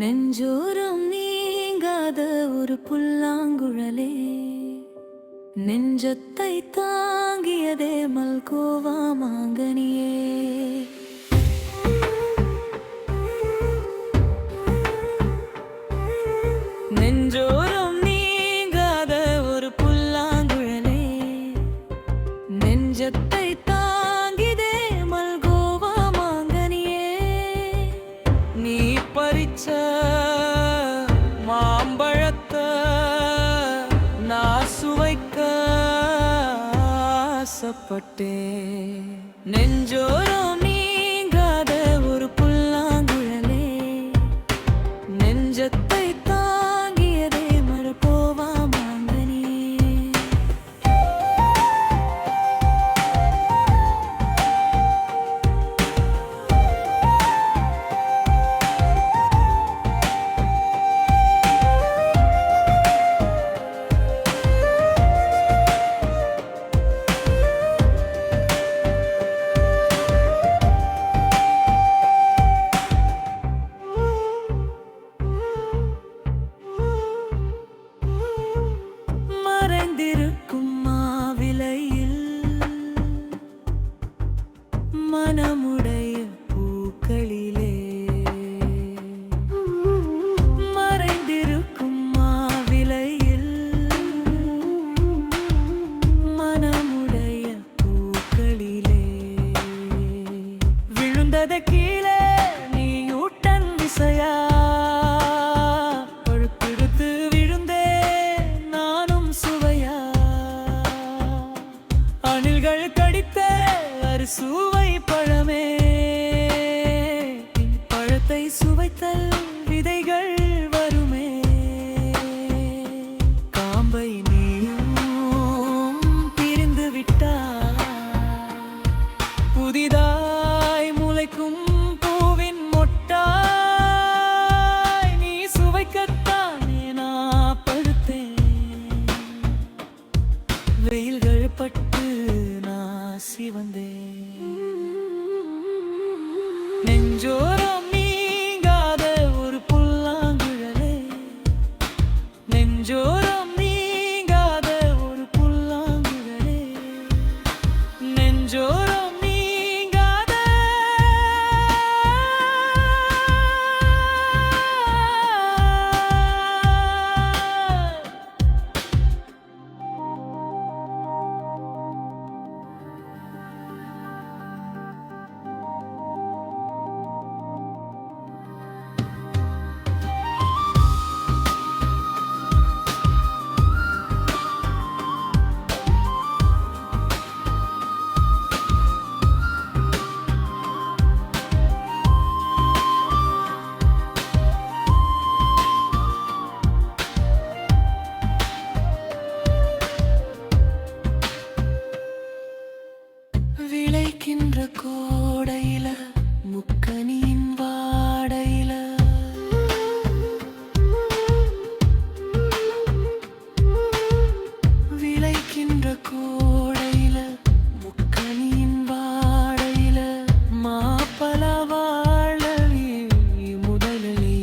நெஞ்சோரம் நீங்காத ஒரு புல்லாங்குழலே, நெஞ்சத்தை தாங்கியதே மல்கோவா மாங்கனியே. நெஞ்சோரம் நீங்காத ஒரு புல்லாங்குழலே, நெஞ்சத்தை தாங்கியதே மல்கோவா மாங்கனியே. நீ பறிச்ச மாம்பழத்தை நான் சுவைக்க ஆசைப்பட்டேன். நெஞ்சோரம் நீங்காத ஒரு புல்லாங்குழலே, நெஞ்சத்தை தாங்கியதே மல்கோவா மாங்கனியே. மறைந்திருக்கும் மாவிலையில் மனமுடைய பூக்களிலே, மறைந்திருக்கும் மாவிலையில் மனமுடைய பூக்களிலே, விழுந்தத கீழே நீ ஊட்டன் விசையா கடித்த அறுசுவை பழமே, பழத்தை சுவைத்தல் விதைகள் வருமே. காம்பை நீயும் பிரிந்து விட்டாய், புதிதாய் முளைக்கும் பூவின் மொட்டாய் நீ சுவைக்கத்தானே நான் படுத்தேன். வெயில்கள் பட்டு சிவந்தே. நெஞ்சோரம் நீங்காத ஒரு புல்லாங்குழலே, நெஞ்சோரம் நீங்காத ஒரு புல்லாங்குழலே, நெஞ்சோரம் நீங்காத விளைக்கின்ற கோடையில முக்கனியின் வாடையில, விளைக்கின்ற கோடையில முக்கனியின் வாடையில, மாப்பழ வாழவி முதலே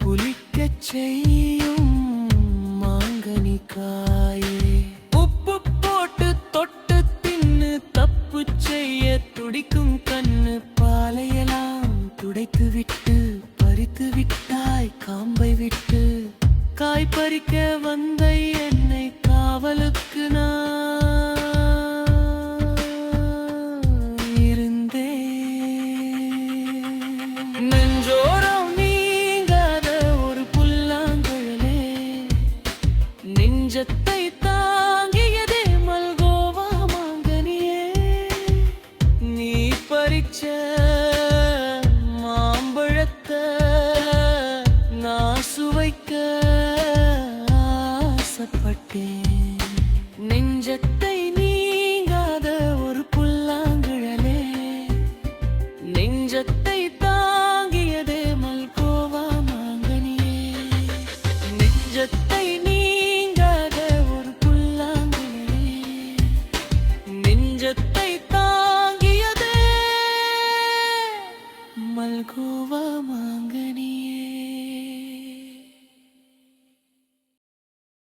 புலிக்கச் செய்யும் மாங்கனி காயே. துடிக்கும் கண்ணு பாலையெல்லாம் துடைத்து விட்டு பறித்து விட்டாய் காம்பை விட்டு. காய் பறிக்க வந்த என்னை காவலுக்கு நான் இருந்தேன். நெஞ்சோரம் நீங்காத ஒரு புல்லாங்குழலே, நெஞ்சத்தை தாங்கியதே மல்கோவா மாங்கனியே. நீ பறிச்ச மாம்பழத்தை நான் சுவைக்க ஆசைப்பட்டேன்.